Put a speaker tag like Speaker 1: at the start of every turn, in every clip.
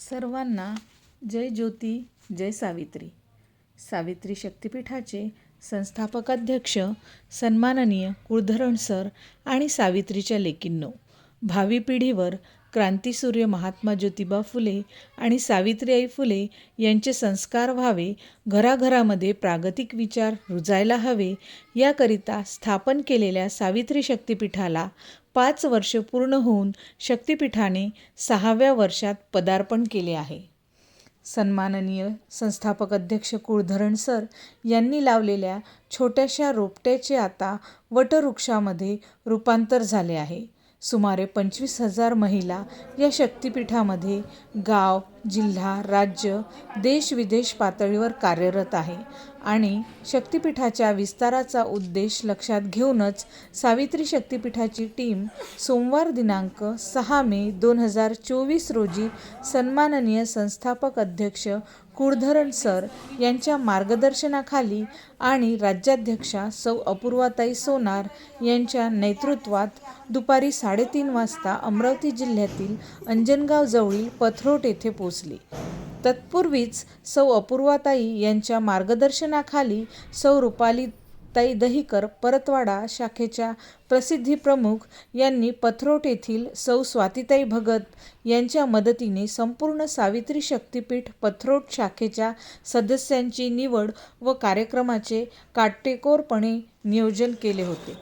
Speaker 1: सर्वांना जय ज्योती जय सावित्री. सावित्री शक्तिपीठाचे संस्थापक अध्यक्ष सन्माननीय कुळधरण सर आणि सावित्रीच्या लेकींनो, भावी पिढीवर क्रांतीसूर्य महात्मा ज्योतिबा फुले आणि सावित्रीबाई फुले यांचे संस्कार व्हावे, घराघरामध्ये प्रागतिक विचार रुजायला हवे, याकरिता स्थापन केलेल्या सावित्री शक्तिपीठाला 5 वर्ष पूर्ण होऊन शक्तिपीठाने 6व्या वर्षात पदार्पण केले आहे. सन्माननीय संस्थापक अध्यक्ष कुळधरण सर यांनी लावलेल्या छोट्याशा रोपट्याचे आता वटवृक्षामध्ये रूपांतर झाले आहे. सुमारे 25,000 महिला या शक्तिपीठामध्ये गाव, जिल्हा, राज्य, देश-विदेश पातळीवर कार्यरत आहे आणि शक्तिपीठाच्या विस्ताराचा उद्देश लक्षात घेऊनच सावित्री शक्तिपीठाची टीम सोमवार दिनांक 6 मे 2024 रोजी सन्माननीय संस्थापक अध्यक्ष कुळधरण सर यांच्या मार्गदर्शनाखाली आणि राज्याध्यक्षा सौ अपूर्वाताई सोनार यांच्या नेतृत्वात दुपारी 3:30 वाजता अमरावती जिल्ह्यातील अंजनगाव जवळील पथरोट येथे पोहोचली. तत्पूर्वीच सौ अपूर्वाताई यांच्या मार्गदर्शनाखाली सौ रुपालीताई दहिकर परतवाडा शाखेच्या प्रसिद्धी प्रमुख यांनी पथरोट येथील सौ स्वातीताई भगत यांच्या मदतीने संपूर्ण सावित्री शक्तिपीठ पथरोट शाखेच्या सदस्यांची निवड व कार्यक्रमाचे काटेकोरपणे नियोजन केले होते.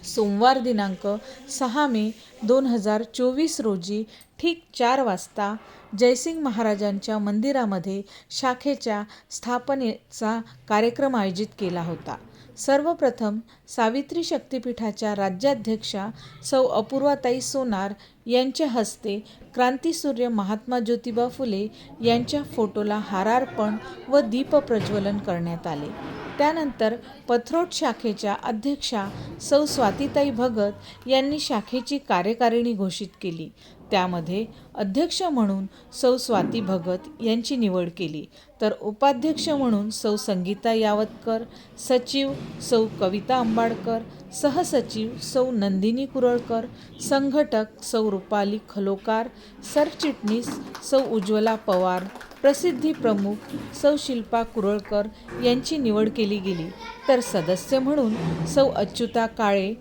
Speaker 1: सोमवार दिनांक 6 मे 2024 रोजी ठीक 4 वाजता जयसिंग महाराजांच्या मंदिरामध्ये शाखेच्या स्थापनेचा कार्यक्रम आयोजित केला होता. सर्वप्रथम सावित्री शक्तिपीठाच्या राज्याध्यक्षा सौ अपूर्वाताई सोनार यांच्या हस्ते क्रांतीसूर्य महात्मा ज्योतिबा फुले यांच्या फोटोला हारार्पण व दीपप्रज्वलन करण्यात आले. त्यानंतर पथरोट शाखेच्या अध्यक्षा सौ स्वातीताई भगत यांनी शाखेची कार्यकारिणी घोषित केली. त्यामध्ये अध्यक्ष म्हणून सौ स्वाती भगत यांची निवड केली, तर उपाध्यक्ष म्हणून सौ संगीता यावतकर, सचिव सौ कविता अंबाडकर, सहसचिव सौ नंदिनी कुरळकर, संघटक सौ रुपाली खलोकार, सरचिटणीस सौ उज्ज्वला पवार, प्रसिद्धी प्रमुख सौ शिल्पा कुरळकर यांची निवड केली गेली. तर सदस्य म्हणून सौ अच्युता काळे,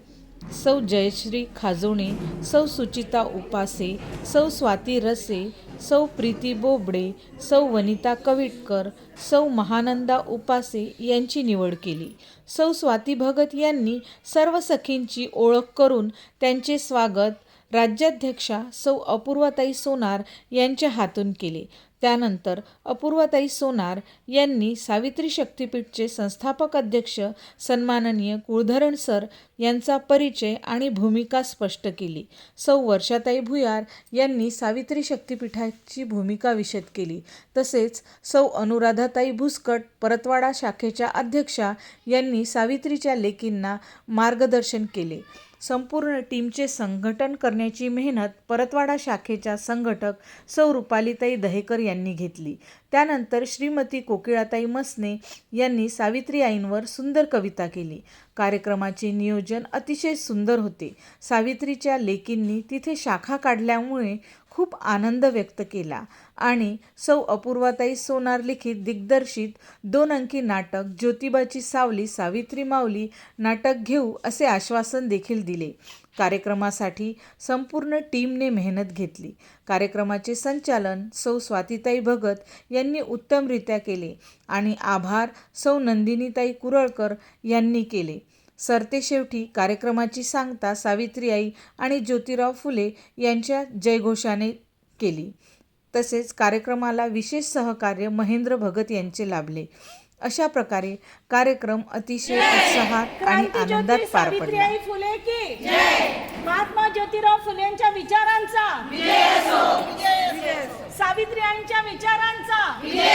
Speaker 1: सौ जयश्री खाजोणे, सौ सुचिता उपासे, सौ स्वाती रसे, सौ प्रीती बोबडे, सौ वनिता कविटकर, सौ महानंदा उपासे यांची निवड केली. सौ स्वाती भगत यांनी सर्व सखींची ओळख करून त्यांचे स्वागत राज्याध्यक्षा सौ अपूर्वाताई सोनार यांच्या हातून केले. त्यानंतर अपूर्वाताई सोनार यांनी सावित्री शक्तिपीठचे संस्थापक अध्यक्ष सन्माननीय कुळधरण सर यांचा परिचय आणि भूमिका स्पष्ट केली. सौ वर्षाताई भुयार यांनी सावित्री शक्तिपीठाची भूमिका विशद केली. तसेच सौ अनुराधाताई भुसकट परतवाडा शाखेच्या अध्यक्षा यांनी सावित्रीच्या लेकींना मार्गदर्शन केले. संपूर्ण टीमचे संघटन करण्याची मेहनत परतवाडा शाखेच्या संघटक सौ रुपालीताई दहिकर यांनी घेतली. त्यानंतर श्रीमती कोकिळाताई मसने यांनी सावित्री आईंवर सुंदर कविता केली. कार्यक्रमाचे नियोजन अतिशय सुंदर होते. सावित्रीच्या लेकींनी तिथे शाखा काढल्यामुळे खूप आनंद व्यक्त केला आणि सौ अपूर्वाताई सोनार लिखित दिग्दर्शित 2 अंकी नाटक ज्योतिबाची सावली सावित्री माऊली नाटक घेऊ असे आश्वासन देखील दिले. कार्यक्रमासाठी संपूर्ण टीमने मेहनत घेतली. कार्यक्रमाचे संचालन सौ स्वातीताई भगत यांनी उत्तमरित्या केले आणि आभार सौ नंदिनीताई कुरळकर यांनी केले. सरतेशेवटी कार्यक्रमाची सांगता सावित्री आई आणि ज्योतिराव फुले यांच्या जयघोषाने केली. तसेच कार्यक्रमाला विशेष सहकार्य महेंद्र भगत यांचे लाभले. अशा प्रकारे कार्यक्रम अतिशय उत्साहात आणि आनंदात पार पडला.
Speaker 2: सावित्रीबाई फुले की जय. महात्मा ज्योतिराव फुलेंच्या विचारांचा विजय असो. सावित्री आईंच्या विचारांचा विजय